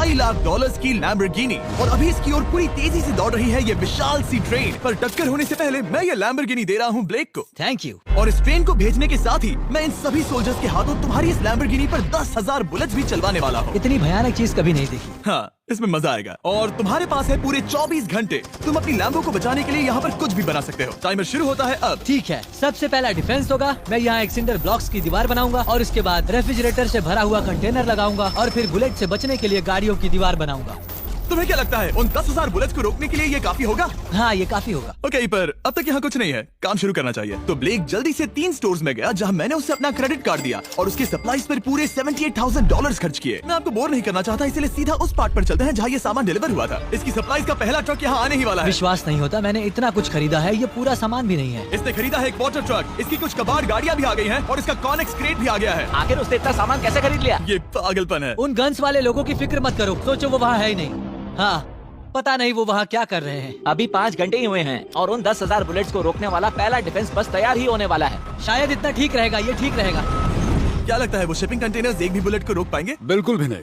$2.5 लाख की लैम्बोर्गिनी और अभी इसकी ओर पूरी तेजी से दौड़ रही है ये विशाल सी ट्रेन। पर टक्कर होने से पहले मैं ये लैम्बोर्गिनी दे रहा हूँ ब्लेक को। Thank you. और इस ट्रेन को भेजने के साथ ही मैं इन सभी सोल्जर्स के हाथों तुम्हारी इस लैम्बोर्गिनी पर 10,000 बुलेट्स भी चलवाने वाला हूँ। इतनी भयानक चीज कभी नहीं देखी। हाँ, इसमें मजा आएगा। और तुम्हारे पास है पूरे 24 घंटे। तुम अपनी लैम्बो को बचाने के लिए यहाँ पर कुछ भी बना सकते हो। टाइमर शुरू होता है अब। ठीक है, सबसे पहला डिफेंस होगा। मैं यहाँ एक सिंडर ब्लॉक्स की दीवार बनाऊंगा और उसके बाद रेफ्रिजरेटर से भरा हुआ कंटेनर लगाऊंगा और फिर बुलेट से बचने के लिए गाड़ियों की दीवार बनाऊंगा। तुम्हें क्या लगता है उन 10,000 बुलेट्स को रोकने के लिए ये काफी होगा? हाँ, ये काफी होगा। ओके, पर अब तक यहाँ कुछ नहीं है, काम शुरू करना चाहिए। तो ब्लेक जल्दी से 3 स्टोर्स में गया जहाँ मैंने उसे अपना क्रेडिट कार्ड दिया और उसके सप्लाईज पर पूरे $78,000 खर्च किए। मैं आपको बोर नहीं करना चाहता, इसलिए सीधा उस पार्ट पर चलते हैं जहाँ ये सामान डिलीवर हुआ था। इसकी सप्लाईज का पहला ट्रक यहाँ आने ही वाला है। विश्वास नहीं होता, मैंने इतना कुछ खरीदा है, ये पूरा सामान भी नहीं है। इसने खरीदा है एक वाटर ट्रक, इसकी कुछ कबाड़ गाड़ियाँ भी आ गई हैं और इसका कॉनेक्स क्रेट भी आ गया है। आखिर उसने इतना सामान कैसे खरीद लिया? ये पागलपन है। उन गन्स वाले लोगों की फिक्र मत करो, सोचो वो वहाँ है ही नहीं। हाँ, पता नहीं वो वहाँ क्या कर रहे हैं। अभी 5 घंटे ही हुए हैं और उन 10,000 बुलेट्स को रोकने वाला पहला डिफेंस बस तैयार ही होने वाला है। शायद इतना ठीक रहेगा, ये ठीक रहेगा। क्या लगता है वो शिपिंग कंटेनर्स एक भी बुलेट को रोक पाएंगे? बिल्कुल भी नहीं।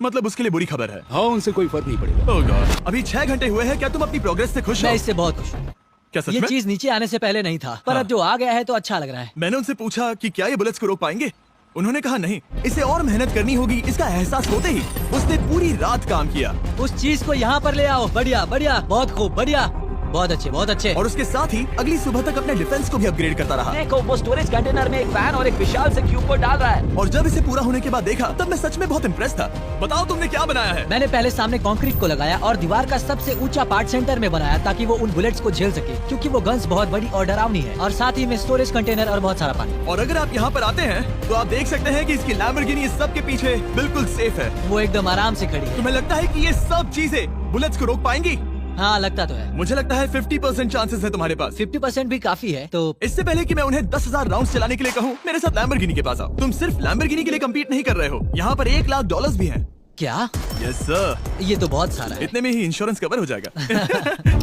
मतलब उसके लिए बुरी खबर है। हाँ, उनसे कोई फर्क नहीं पड़ेगा। ओह गॉड, अभी 6 घंटे हुए हैं। क्या तुम अपनी प्रोग्रेस से खुश हो? मैं इससे बहुत खुश हूँ। क्या सच ये में? चीज नीचे आने से पहले नहीं था, पर हाँ। अब जो आ गया है तो अच्छा लग रहा है। मैंने उनसे पूछा कि क्या ये बुलेट्स को रोक पाएंगे। उन्होंने कहा नहीं, इसे और मेहनत करनी होगी। इसका एहसास होते ही उसने पूरी रात काम किया। उस चीज को यहाँ पर ले आओ। बढ़िया बढ़िया, बहुत खूब, बढ़िया, बहुत अच्छे, बहुत अच्छे। और उसके साथ ही अगली सुबह तक अपने डिफेंस को भी अपग्रेड करता रहा। देखो, वो स्टोरेज कंटेनर में एक फैन और एक विशाल से क्यूब को डाल रहा है। और जब इसे पूरा होने के बाद देखा तब मैं सच में बहुत इम्प्रेस था। बताओ तुमने क्या बनाया है? मैंने पहले सामने कंक्रीट को लगाया और दीवार का सबसे ऊंचा पार्ट सेंटर में बनाया ताकि वो उन बुलेट्स को झेल सके, क्योंकि वो गन्स बहुत बड़ी और डरावनी है। और साथ ही में स्टोरेज कंटेनर और बहुत सारा पानी। और अगर आप यहाँ पर आते हैं तो आप देख सकते हैं कि इसकी लैम्बोर्गिनी इस सब के पीछे बिल्कुल सेफ है। वो एकदम आराम से खड़ी है। तुम्हें लगता है कि ये सब चीजें बुलेट्स को रोक पाएंगी? हाँ, लगता तो है। मुझे लगता है 50% चांसेस है तुम्हारे पास। 50% भी काफी है। तो इससे पहले कि मैं उन्हें 10,000 राउंड्स चलाने के लिए कहूँ, मेरे साथ लैम्बोर्गिनी के पास आओ। तुम सिर्फ लैम्बोर्गिनी के लिए कम्पीट नहीं कर रहे हो, यहाँ पर $1 लाख भी हैं। क्या? Yes sir. ये तो बहुत सारा है। इतने में ही इंश्योरेंस कवर हो जाएगा।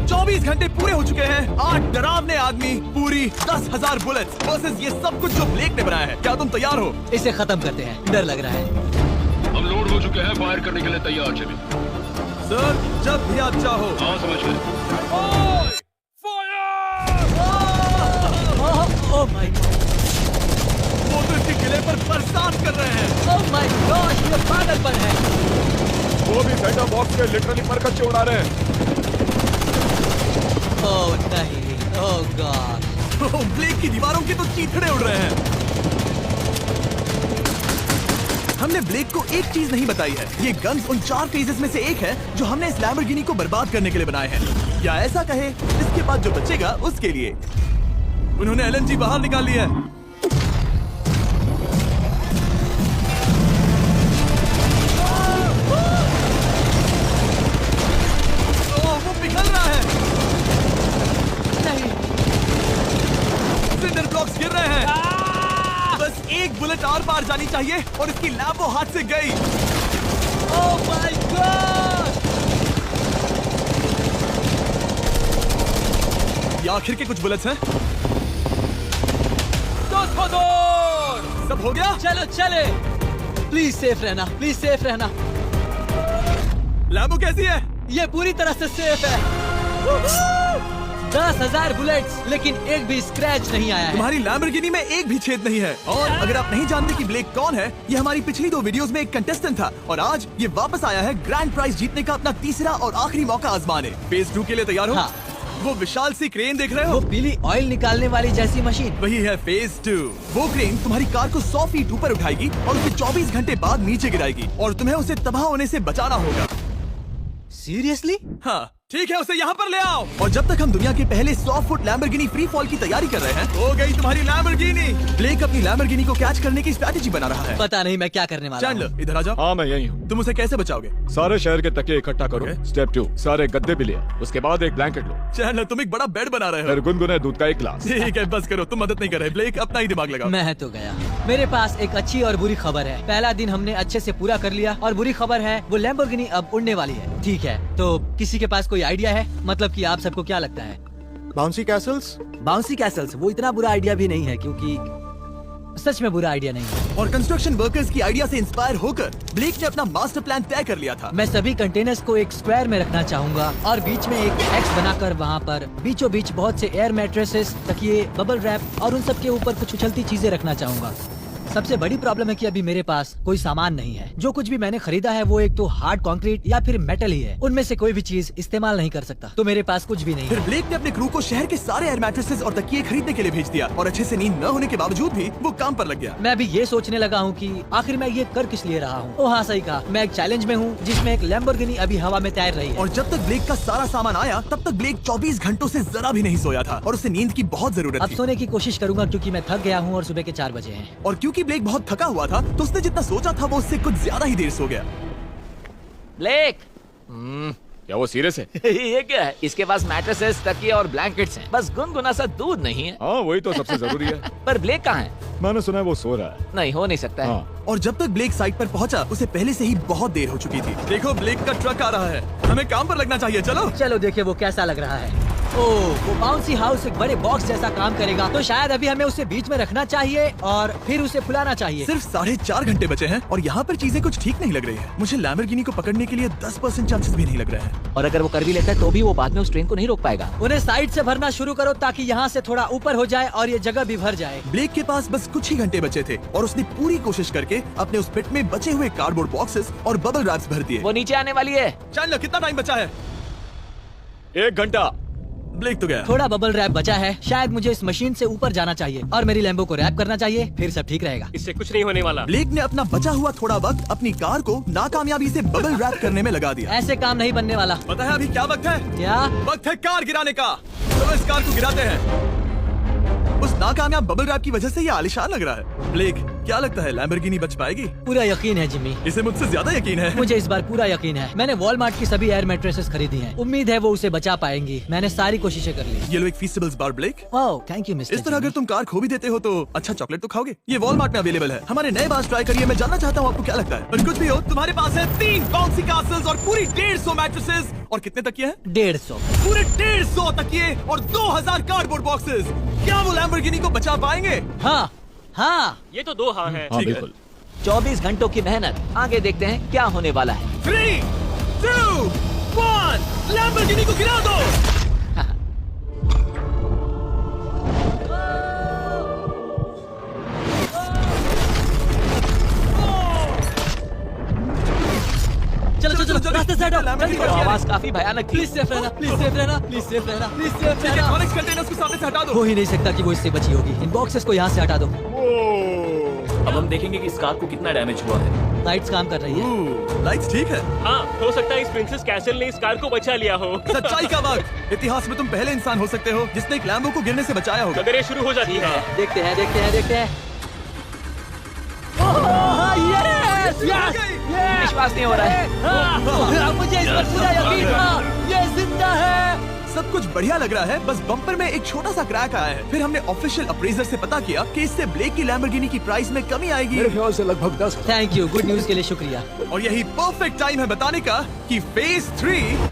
24 घंटे पूरे हो चुके हैं। 8 डरावने आदमी, पूरी 10,000 बुलेट्स वर्सेस ये सब कुछ जो ब्लेक ने बनाया है। क्या तुम तैयार हो? इसे खत्म करते हैं, डर लग रहा है। हम लोड हो चुके हैं, फायर करने के लिए तैयार। चलिए सर, जब भी आप चाहो। हाँ, समझ गए। ओह माय गॉड, वो तो इसके किले पर बरसात कर रहे हैं। ओह माय गॉड, ये पागलपन है। वो भी बेटा बॉक्स के लिटरली मरकच्चे उड़ा रहे हैं। ओह नहीं, ओह गॉड। ब्लेक की दीवारों के तो चीथड़े उड़ रहे हैं। हमने ब्लेक को एक चीज नहीं बताई है, ये गन्स उन 4 फेजेस में से एक है जो हमने इस लैम्बोर्गिनी को बर्बाद करने के लिए बनाए हैं। या ऐसा कहे, इसके बाद जो बचेगा उसके लिए। उन्होंने LNG बाहर निकाल लिया है। वो पिघल रहा है। नहीं, सिंडर ब्लॉक्स गिर रहे हैं। बस एक बुलेट और पार जानी चाहिए और इसकी लैम्बो हाथ से गई। Oh my God. ये आखिर के कुछ बुलेट्स हैं। सब हो गया? चलो चले। प्लीज सेफ रहना, प्लीज सेफ रहना। लैम्बो कैसी है? ये पूरी तरह से सेफ है। 10,000 बुलेट्स, लेकिन एक भी स्क्रैच नहीं आया है। तुम्हारी लैम्बोर्गिनी में एक भी छेद नहीं है। और अगर आप नहीं जानते कि ब्लेक कौन है, ये हमारी पिछली 2 वीडियोस में एक कंटेस्टेंट था और आज ये वापस आया है ग्रैंड प्राइज जीतने का अपना तीसरा और आखिरी मौका आजमाने। फेज 2 के लिए तैयार हो? हाँ। वो विशाल सी क्रेन देख रहे वो हो? पीली ऑयल निकालने वाली जैसी मशीन। वही है फेज 2। वो क्रेन तुम्हारी कार को 100 फीट ऊपर उठाएगी और उसे 24 घंटे बाद नीचे गिराएगी और तुम्हें उसे तबाह होने से बचाना होगा। सीरियसली? हाँ, ठीक है, उसे यहाँ पर ले आओ। और जब तक हम दुनिया के पहले 100 फुट लैम्बोर्गिनी फ्री फॉल की तैयारी कर रहे हैं, हो गई तुम्हारी लैम्बोर्गिनी। ब्लेक अपनी लैम्बोर्गिनी को कैच करने की स्ट्रैटेजी बना रहा है। पता नहीं मैं क्या करने वाला हूँ। चैंडलर, इधर आ जाओ। हाँ, मैं यही हूँ। तुम उसे कैसे बचाओगे? सारे शहर के तकिए इकट्ठा करो। Okay. स्टेप 2, सारे गद्दे भी ले आओ। उसके बाद एक ब्लैंकेट लो। चैंडलर, तुम एक बड़ा बेड बना रहे हो। फिर गुनगुने दूध का एक गिलास। ठीक है, बस करो, तुम मदद नहीं कर रहे। ब्लेक, अपना ही दिमाग लगाओ। मैं तो गया। मेरे पास एक अच्छी और बुरी खबर है। पहला दिन हमने अच्छे से पूरा कर लिया और बुरी खबर है वो लैम्बोर्गिनी अब उड़ने वाली है। ठीक है, तो किसी के पास कोई आइडिया है? मतलब कि आप सबको क्या लगता है? Bouncy Castle's? बाउंसी कैसल्स वो इतना बुरा आइडिया भी नहीं है, क्योंकि सच में बुरा आइडिया नहीं है। और कंस्ट्रक्शन वर्कर्स की आइडिया से इंस्पायर होकर ब्लेक ने अपना मास्टर प्लान तय कर लिया था। मैं सभी कंटेनर्स को एक स्क्वायर में रखना चाहूंगा और बीच में एक एक्स बनाकर वहाँ पर बीचों बीच बहुत से एयर मैट्रेसेस, तकिए, बबल रैप और उन सब के ऊपर कुछ उछलती चीजें रखना चाहूंगा। सबसे बड़ी प्रॉब्लम है कि अभी मेरे पास कोई सामान नहीं है। जो कुछ भी मैंने खरीदा है वो एक तो हार्ड कंक्रीट या फिर मेटल ही है। उनमें से कोई भी चीज इस्तेमाल नहीं कर सकता, तो मेरे पास कुछ भी नहीं फिर है। ब्लेक ने अपने क्रू को शहर के सारे एयर मैट्रेसेस और तकिए खरीदने के लिए भेज दिया और अच्छे से नींद न होने के बावजूद भी वो काम पर लग गया। मैं अभी ये सोचने लगा हूँ कि आखिर मैं ये कर किस लिए रहा हूँ। ओ हाँ, सही कहा। मैं एक चैलेंज में हूँ जिसमें एक लैम्बोर्गिनी अभी हवा में तैर रही है। और जब तक ब्लेक का सारा सामान आया तब तक ब्लेक 24 घंटों से जरा भी नहीं सोया था और उसे नींद की बहुत जरूरत अब थी। सोने की कोशिश करूंगा क्योंकि मैं थक गया हूँ और सुबह के 4 बजे हैं। और क्योंकि ब्लेक बहुत थका हुआ था तो उसने जितना सोचा था वो उससे कुछ ज्यादा ही देर सो गया। ब्लेक क्या वो सीरियस है? ये क्या है? इसके पास मैट्रेसेस, तकिए और ब्लैंकेट्स हैं। बस गुनगुना सा दूध नहीं है। हाँ वही तो सबसे जरूरी है। पर ब्लेक कहाँ है? मैंने सुना है वो सो रहा है। नहीं, हो नहीं सकता है। हाँ। और जब तक ब्लेक साइट पर पहुंचा उसे पहले से ही बहुत देर हो चुकी थी। देखो ब्लेक का ट्रक आ रहा है, हमें काम पर लगना चाहिए। चलो चलो देखिए वो कैसा लग रहा है। ओह, वो बाउंसी हाउस एक बड़े बॉक्स जैसा काम करेगा, तो शायद अभी हमें उसे बीच में रखना चाहिए और फिर उसे फुलाना चाहिए। सिर्फ 4.5 घंटे बचे हैं और यहाँ पर चीजें कुछ ठीक नहीं लग रही है। मुझे लैम्बोर्गिनी को पकड़ने के लिए 10% चांसेस भी नहीं लग रहे हैं। और अगर वो कर भी लेता है तो भी वो बाद में उस ट्रेन को नहीं रोक पाएगा। उन्हें साइड से भरना शुरू करो ताकि यहाँ से थोड़ा ऊपर हो जाए और ये जगह भी भर जाए। ब्लेक के पास बस कुछ ही घंटे बचे थे और उसने पूरी कोशिश करके अपने उस पिट में बचे हुए कार्डबोर्ड बॉक्सेस और बबल रैप्स भर दिए। वो नीचे आने वाली है। चैनलर कितना टाइम बचा है? 1 घंटा। ब्लेक तो गया। थोड़ा बबल रैप बचा है। शायद मुझे इस मशीन से ऊपर जाना चाहिए और मेरी लैम्बो को रैप करना चाहिए, फिर सब ठीक रहेगा। इससे कुछ नहीं होने वाला। ब्लेक ने अपना बचा हुआ थोड़ा वक्त अपनी कार को नाकामयाबी से बबल रैप करने में लगा दिया। ऐसे काम नहीं बनने वाला। पता है अभी क्या वक्त है? क्या? वक्त है कार गिराने का। चलो इस कार को गिराते हैं। उस नाकामयाब बबल रैप की वजह से ये आलिशान लग रहा है। ब्लेक क्या लगता है लैम्बोर्गिनी बच पाएगी? पूरा यकीन है जिम्मी। इसे मुझसे ज्यादा यकीन है। मुझे इस बार पूरा यकीन है। मैंने वॉलमार्ट की सभी एयर मैट्रेसेस खरीदी हैं। उम्मीद है वो उसे बचा पाएंगी। मैंने सारी कोशिशें कर ली। ये लो एक फीस्टेबल्स बार ब्लेक। Oh thank you mister. इस तरह अगर तुम कार खो भी देते हो तो अच्छा चॉकलेट तो खाओगे। ये वॉलमार्ट में अवेलेबल है। हमारे नए बार ट्राई करिए। मैं जानना चाहता हूँ आपको क्या लगता है। पर कुछ भी हो तुम्हारे पास है 3 बाउंसी कासल्स और पूरी 150 मैट्रेसेस और कितने तकिए हैं? 150। पूरे 150 तकिए और 2000 कार्डबोर्ड बॉक्सेस। क्या वो लैम्बोर्गिनी को बचा पाएंगे? हाँ हाँ। ये तो 2 हाँ है। हाँ ठीक है। बिल्कुल। 24 घंटों की मेहनत। आगे देखते हैं क्या होने वाला है। 3, 2, 1 लैम्बोर्गिनी को गिरा दो। चलो चलो चलो रास्ते से हटो। जल्दी वो करो। आवाज काफी भयानक थी। प्लीज सेफ रहना, प्लीज सेफ रहना, प्लीज सेफ रहना, प्लीज सेफ रहना। इलेक्ट्रॉनिक्स कंटेनर्स को सामने से हटा हो दो। ही नहीं सकता कि वो इससे बची होगी। इन बॉक्सेस को यहाँ से हटा दो। अब हम देखेंगे कि इस कार को कितना डैमेज हुआ है। लाइट्स काम कर रही है। लाइट्स ठीक है। हाँ, हो सकता है इस प्रिंसेस कैसल ने इस कार को बचा लिया हो। सच्चाई का वक्त। इतिहास में तुम पहले इंसान हो सकते हो जिसने एक लैम्बो को गिरने से बचाया होगा। कदरें शुरू हो जाती है। देखते हैं देखते हैं देखते हैं। यस यस विश्वास नहीं हो रहा है। मुझे इस पर पूरा यकीन था। ये जिंदा है। सब कुछ बढ़िया लग रहा है, बस बम्पर में एक छोटा सा क्रैक आया है। फिर हमने ऑफिशियल अप्रेजर से पता किया कि इससे ब्लेक की लैम्बोर्गिनी की प्राइस में कमी आएगी। मेरे ख्याल से लगभग 10। थैंक यू, गुड न्यूज के लिए शुक्रिया। और यही परफेक्ट टाइम है बताने का कि फेज 3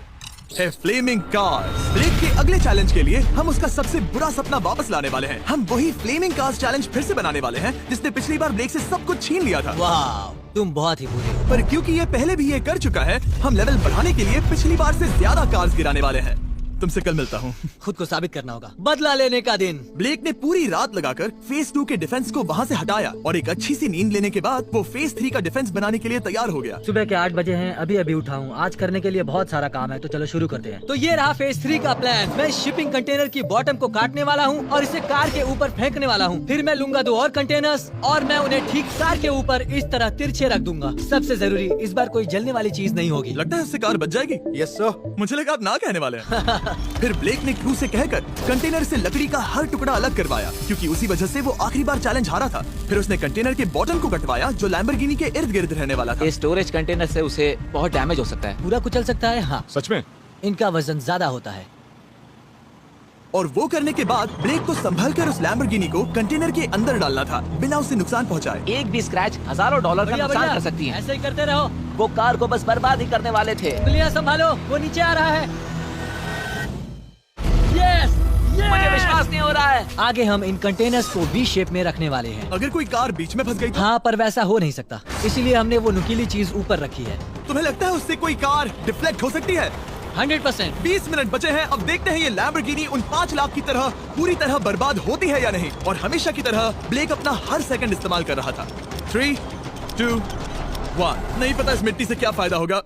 है फ्लेमिंग कार्स। ब्लेक के अगले चैलेंज के लिए हम उसका सबसे बुरा सपना वापस लाने वाले हैं। हम वही फ्लेमिंग कार्स चैलेंज फिर से बनाने वाले हैं जिसने पिछली बार ब्लेक से सब कुछ छीन लिया था। वाह, तुम बहुत ही बुरे हो। पर क्योंकि ये पहले भी ये कर चुका है, हम लेवल बढ़ाने के लिए पिछली बार से ज्यादा कार्स गिराने वाले हैं। तुमसे कल मिलता हूँ। खुद को साबित करना होगा। बदला लेने का दिन। ब्लेक ने पूरी रात लगाकर फेज 2 के डिफेंस को वहाँ से हटाया और एक अच्छी सी नींद लेने के बाद वो फेज 3 का डिफेंस बनाने के लिए तैयार हो गया। सुबह के 8 बजे हैं, अभी अभी उठा हूँ। आज करने के लिए बहुत सारा काम है, तो चलो शुरू करते हैं। तो ये रहा फेज 3 का प्लान। मैं शिपिंग कंटेनर की बॉटम को काटने वाला हूँ और इसे कार के ऊपर फेंकने वाला हूँ। फिर मैं लूंगा 2 और कंटेनर्स और मैं उन्हें ठीक कार के ऊपर इस तरह तिरछे रख दूंगा। सबसे जरूरी, इस बार कोई जलने वाली चीज नहीं होगी। लगता है उससे कार बच जाएगी। Yes sir. मुझे लगा आप ना कहने वाले हैं। फिर ब्लेक ने क्रू से कहकर कंटेनर से लकड़ी का हर टुकड़ा अलग करवाया क्योंकि उसी वजह से वो आखिरी बार चैलेंज हारा था। फिर उसने कंटेनर के बॉटम को कटवाया जो लैम्बोर्गिनी के इर्द गिर्द रहने वाला था। ये स्टोरेज कंटेनर से उसे बहुत डैमेज हो सकता है। पूरा कुचल सकता है। हाँ, सच में? इनका वजन ज्यादा होता है। और वो करने के बाद ब्लेक को संभल कर उस लैम्बोर्गिनी को कंटेनर के अंदर डालना था बिना उसे नुकसान पहुंचाए। एक भी स्क्रैच हजारों डॉलर का बढ़िया, नुकसान बढ़िया। कर सकती है। ऐसे ही करते रहो। वो कार को बस बर्बाद ही करने वाले थे। दुनिया संभालो, वो नीचे आ रहा है। यस मुझे विश्वास नहीं हो रहा है। आगे हम इन कंटेनर्स को वी शेप में रखने वाले हैं। अगर कोई कार बीच में फंस गई तो हाँ, पर वैसा हो नहीं सकता, इसीलिए हमने वो नुकीली चीज ऊपर रखी है। तुम्हें लगता है उससे कोई कार डिफ्लेक्ट हो सकती है? 100%। 20 मिनट बचे हैं। अब देखते हैं ये लैम्बोर्गिनी उन 5 लाख की तरह पूरी तरह बर्बाद होती है या नहीं। और हमेशा की तरह ब्लेक अपना हर सेकंड इस्तेमाल कर रहा था। 3, 2, 1। नहीं पता इस मिट्टी से क्या फायदा होगा।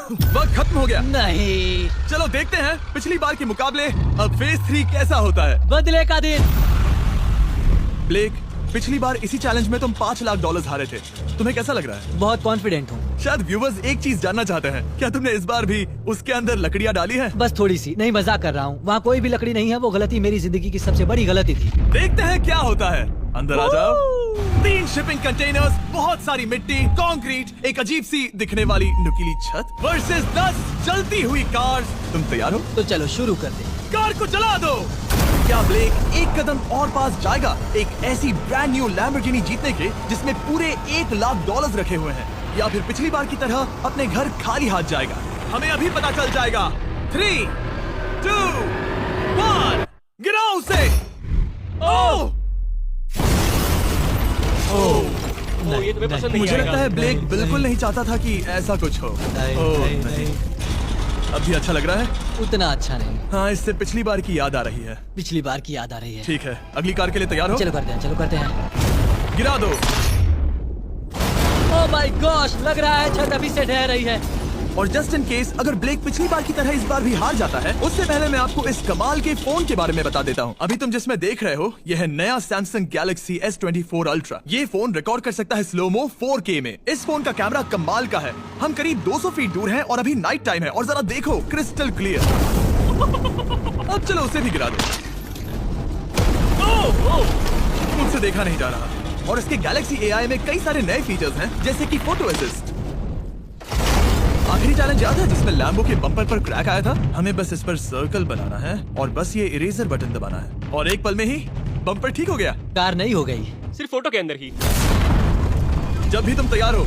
वक्त खत्म हो गया। नहीं, चलो देखते हैं पिछली बार के मुकाबले अब फेज 3 कैसा होता है। बदले का दिन। ब्लेक, पिछली बार इसी चैलेंज में तुम $5 लाख हारे थे। तुम्हें कैसा लग रहा है? बहुत कॉन्फिडेंट हूँ। शायद व्यूवर्स एक चीज जानना चाहते हैं, क्या तुमने इस बार भी उसके अंदर लकड़ियाँ डाली हैं? बस थोड़ी सी, नहीं मजाक कर रहा हूँ। वहाँ कोई भी लकड़ी नहीं है। वो गलती मेरी जिंदगी की सबसे बड़ी गलती थी। देखते हैं क्या होता है। अंदर आ जाओ। 3 शिपिंग कंटेनर्स, बहुत सारी मिट्टी, कंक्रीट, एक अजीब सी दिखने वाली नुकीली छत वर्सेस 10 जलती हुई कार्स। तुम तैयार हो? तो चलो शुरू कर दे। कार को चला दो। क्या ब्लेक एक कदम और पास जाएगा एक ऐसी ब्रांड न्यू लैम्बोर्गिनी जीतने के जिसमें पूरे $1 लाख रखे हुए हैं, या फिर पिछली बार की तरह अपने घर खाली हाथ जाएगा? हमें अभी पता चल जाएगा। 3, 2, 1, गिराओ उसे। ओह ओ, ये तुम्हें पसंद नहीं मुझे आएगा। लगता है ब्लेक बिल्कुल नहीं चाहता था कि ऐसा कुछ हो। ओह, नहीं। अब भी अच्छा लग रहा है? उतना अच्छा नहीं। हाँ, इससे पिछली बार की याद आ रही है। पिछली बार की याद आ रही है। ठीक है, अगली कार के लिए तैयार हो? चलो करते हैं। गिरा दो। ओह माय गॉश, लग रहा है छत अभी से ढह रही है। और जस्ट इन केस अगर ब्लेक पिछली बार की तरह इस बार भी हार जाता है, उससे पहले मैं आपको इस कमाल के फोन के बारे में बता देता हूँ। अभी तुम जिसमें देख रहे हो, यह है नया सैमसंग गैलेक्सी S24 अल्ट्रा। ये फोन रिकॉर्ड कर सकता है स्लोमो 4K में। इस फोन का कैमरा कमाल का है। हम करीब 200 फीट दूर हैं और अभी नाइट टाइम है और जरा देखो, क्रिस्टल क्लियर। अब चलो उसे भी गिरा दो। मुझसे देखा नहीं जा रहा। और इसके गैलेक्सी AI में कई सारे नए फीचर्स हैं, जैसे कि फोटो असिस्ट। आखिरी चैलेंज याद है जिसमें लैम्बो के बम्पर पर क्रैक आया था? हमें बस इस पर सर्कल बनाना है और बस ये इरेजर बटन दबाना है और एक पल में ही बम्पर ठीक हो गया। कार नहीं हो गई। सिर्फ फोटो के अंदर ही। जब भी तुम तैयार हो।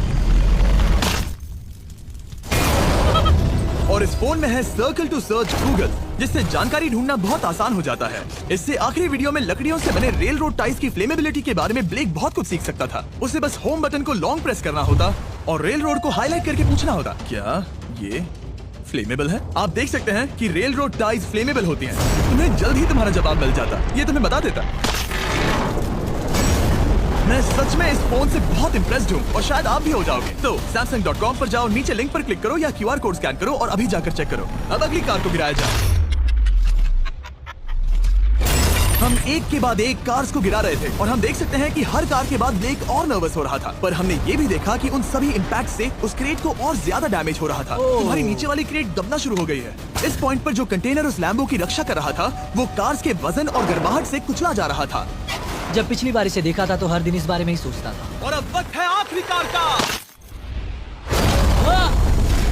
और इस फोन में है सर्कल टू सर्च गूगल, जिससे जानकारी ढूंढना बहुत आसान हो जाता है। इससे आखिरी वीडियो में लकड़ियों से बने रेल रोड टाइज की फ्लेमेबिलिटी के बारे में ब्लेक बहुत कुछ सीख सकता था। उसे बस होम बटन को लॉन्ग प्रेस करना होता और रेल रोड को हाईलाइट करके पूछना होता, क्या ये फ्लेमेबल है? आप देख सकते हैं कि रेल रोड टाइज फ्लेमेबल होती हैं। तुम्हें जल्द ही तुम्हारा जवाब मिल जाता। ये तुम्हें बता देता। मैं सच में इस फोन से बहुत इम्प्रेस्ड हूँ और शायद आप भी हो जाओगे। तो Samsung.com पर जाओ, नीचे लिंक पर क्लिक करो या QR कोड स्कैन करो और अभी जाकर चेक करो। अब अगली कार को गिराया जाए। हम एक के बाद एक कार्स को गिरा रहे थे और हम देख सकते हैं कि हर कार के बाद ब्लेक और नर्वस हो रहा था। पर हमने ये भी देखा कि उन सभी इम्पैक्ट से उस क्रेट को और ज्यादा डैमेज हो रहा था। तुम्हारी नीचे वाली क्रेट दबना शुरू हो गई है। इस पॉइंट पर जो कंटेनर उस लैम्बो की रक्षा कर रहा था, वो कार्स के वजन और गर्माहट से कुचला जा रहा था। जब पिछली बार इसे देखा था तो हर दिन इस बारे में ही सोचता था। और अब वक्त है आखिरी कार का।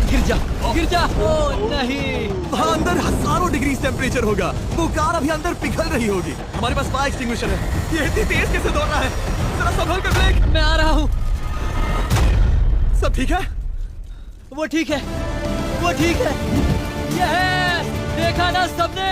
गिर जा। ओह नहीं। वहाँ अंदर हजारों डिग्री टेम्परेचर होगा। वो कार अभी अंदर पिघल रही होगी। हमारे पास फायर एक्सटिंग्विशर है। ये इतनी तेज कैसे दौड़ रहा है? जरा संभल कर ब्लेक। मैं आ रहा हूँ। सब ठीक है? वो ठीक है। ये है। देखा ना सबने?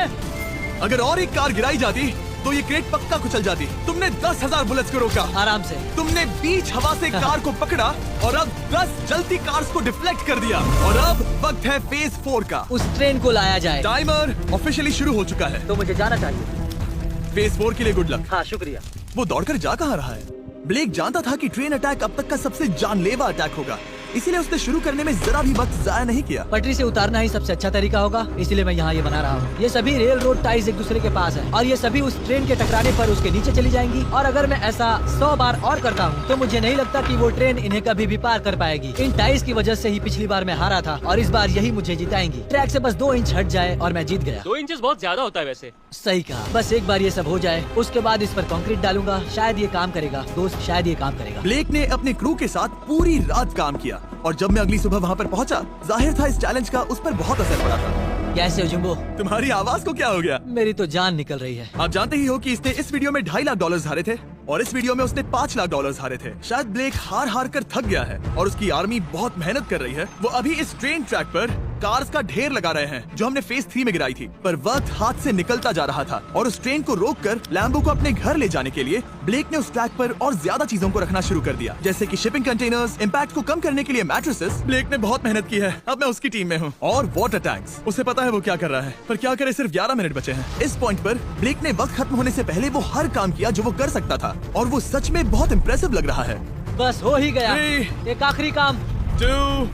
अगर और एक कार गिराई जाती तो ये क्रेट पक्का कुचल जाती। तुमने 10,000 बुलेट्स को रोका। आराम से। तुमने बीच हवा से कार को पकड़ा और अब 10 जलती कार्स को डिफ्लेक्ट कर दिया। और अब वक्त है फेज 4 का। उस ट्रेन को लाया जाए। टाइमर ऑफिशियली शुरू हो चुका है। तो मुझे जाना चाहिए। फेज 4 के लिए गुड लक। हाँ, शुक्रिया। वो दौड़कर जा कहाँ रहा है? ब्लेक जानता था कि ट्रेन अटैक अब तक का सबसे जानलेवा अटैक होगा, इसीलिए उसने शुरू करने में जरा भी वक्त जाया नहीं किया। पटरी से उतारना ही सबसे अच्छा तरीका होगा, इसीलिए मैं यहाँ ये बना रहा हूँ। ये सभी रेल रोड टाइज एक दूसरे के पास है और ये सभी उस ट्रेन के टकराने पर उसके नीचे चली जाएंगी। और अगर मैं ऐसा 100 बार और करता हूँ तो मुझे नहीं लगता कि वो ट्रेन इन्हें कभी भी पार कर पाएगी। इन टाइज की वजह से ही पिछली बार मैं हारा था और इस बार यही मुझे जिताएंगी। ट्रैक से बस 2 इंच हट जाए और मैं जीत गया। 2 इंचेस बहुत ज्यादा होता है वैसे। सही कहा। बस एक बार ये सब हो जाए, उसके बाद इस पर कंक्रीट डालूंगा। शायद ये काम करेगा दोस्त, शायद ये काम करेगा। ब्लेक ने अपने क्रू के साथ पूरी रात काम किया और जब मैं अगली सुबह वहाँ पर पहुँचा, जाहिर था इस चैलेंज का उस पर बहुत असर पड़ा था। कैसे हो जुम्बो? तुम्हारी आवाज को क्या हो गया? मेरी तो जान निकल रही है। आप जानते ही हो कि इसने इस वीडियो में $2.5 लाख हारे थे और इस वीडियो में उसने $5 लाख हारे थे। शायद ब्लेक हार कर थक गया है और उसकी आर्मी बहुत मेहनत कर रही है। वो अभी इस ट्रेन ट्रैक पर कार्स का ढेर लगा रहे हैं जो हमने फेज 3 में गिराई थी। पर वक्त हाथ से निकलता जा रहा था और उस ट्रेन को रोककर लैम्बो को अपने घर ले जाने के लिए ब्लेक ने उस ट्रैक पर और ज्यादा चीजों को रखना शुरू कर दिया, जैसे कि शिपिंग कंटेनर्स, इम्पैक्ट को कम करने के लिए मैट्रेसेस। ब्लेक ने बहुत मेहनत की है, अब मैं उसकी टीम में हूँ। और वाटर टैंक्स, उसे पता है वो क्या कर रहा है, पर क्या करे, सिर्फ 11 मिनट बचे हैं। इस पॉइंट पर ब्लेक ने वक्त खत्म होने से पहले वो हर काम किया जो वो कर सकता था और वो सच में बहुत इम्प्रेसिव लग रहा है। बस हो ही गया। 3, एक आखिरी काम। 2,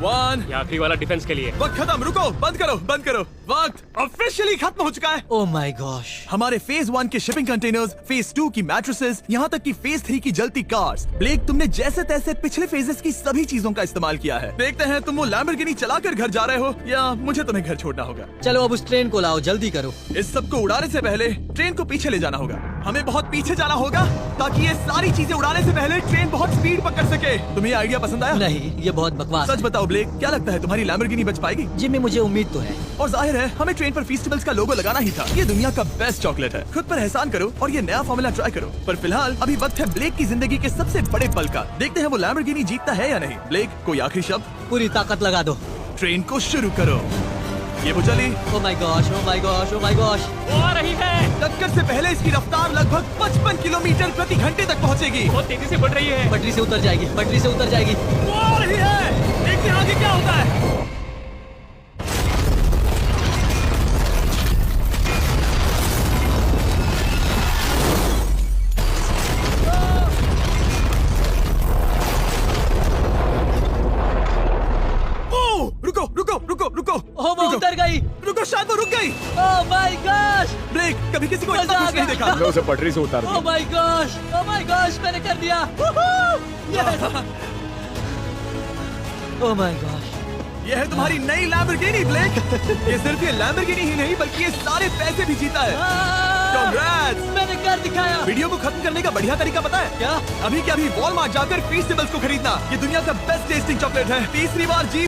1। ये आखिरी वाला डिफेंस के लिए। वक्त खत्म, रुको, बंद करो, बंद करो। वक्त ऑफिशियली खत्म हो चुका है। Oh my gosh. हमारे फेज 1 के शिपिंग कंटेनर्स, फेज 2 की मैट्रेसेस, यहाँ तक कि फेज 3 की जलती कार्स। ब्लेक, तुमने जैसे तैसे पिछले फेजेस की सभी चीजों का इस्तेमाल किया है। देखते हैं तुम वो लैम्बोर्गिनी चलाकर घर जा रहे हो या मुझे तुम्हें घर छोड़ना होगा। चलो अब उस ट्रेन को लाओ, जल्दी करो। इस सब को उड़ाने से पहले ट्रेन को पीछे ले जाना होगा। हमें बहुत पीछे जाना होगा ताकि ये सारी चीजें उड़ाने से पहले ट्रेन बहुत स्पीड पकड़ सके। तुम्हें ये आइडिया पसंद आया? नहीं, ये बहुत बकवास सच है। बताओ ब्लेक, क्या लगता है तुम्हारी लैम्बोर्गिनी बच पाएगी? जिम्मी, मुझे उम्मीद तो है। और जाहिर है हमें ट्रेन पर फेस्टिवल्स का लोगो लगाना ही था। ये दुनिया का बेस्ट चॉकलेट है। खुद पर एहसान करो और ये नया फॉर्मूला ट्राई करो। पर फिलहाल अभी वक्त है ब्लेक की जिंदगी के सबसे बड़े पल का। देखते हैं वो लैम्बोर्गिनी जीतता है या नहीं। ब्लेक, कोई आखिरी शब्द? पूरी ताकत लगा दो। ट्रेन को शुरू करो। ये वो चली। Oh my gosh, oh my gosh, oh my gosh. वो आ रही है। टक्कर से पहले इसकी रफ्तार लगभग 55 किलोमीटर प्रति घंटे तक पहुंचेगी। बहुत तेजी से बढ़ रही है। पटरी से उतर जाएगी, पटरी से उतर जाएगी। वो आ रही है। देखते हैं आगे क्या होता है। रुको रुको रुको रुको। ओह, वो रुको, उतर गई। रुको, शायद वो रुक गई। ओह माय गॉश, ब्लेक, कभी किसी को मजा इतना आ खुश नहीं गया। देखा। हमने उसे पटरी से उतार ओह दिया। My gosh, oh my gosh, मैंने कर दिया। Yes! Oh my gosh. ये है तुम्हारी नई लैम्बोर्गिनी ब्लेक। ये सिर्फ ये लैम्बोर्गिनी ही नहीं बल्कि ये सारे पैसे भी जीता है। Congrats! मैंने कर दिखाया। वीडियो को खत्म करने का बढ़िया तरीका पता है क्या? अभी के अभी वॉलमार्ट जाकर फीस्टिवल्स को खरीदना। ये दुनिया का बेस्ट टेस्टिंग चॉकलेट है। तीसरी बार जीत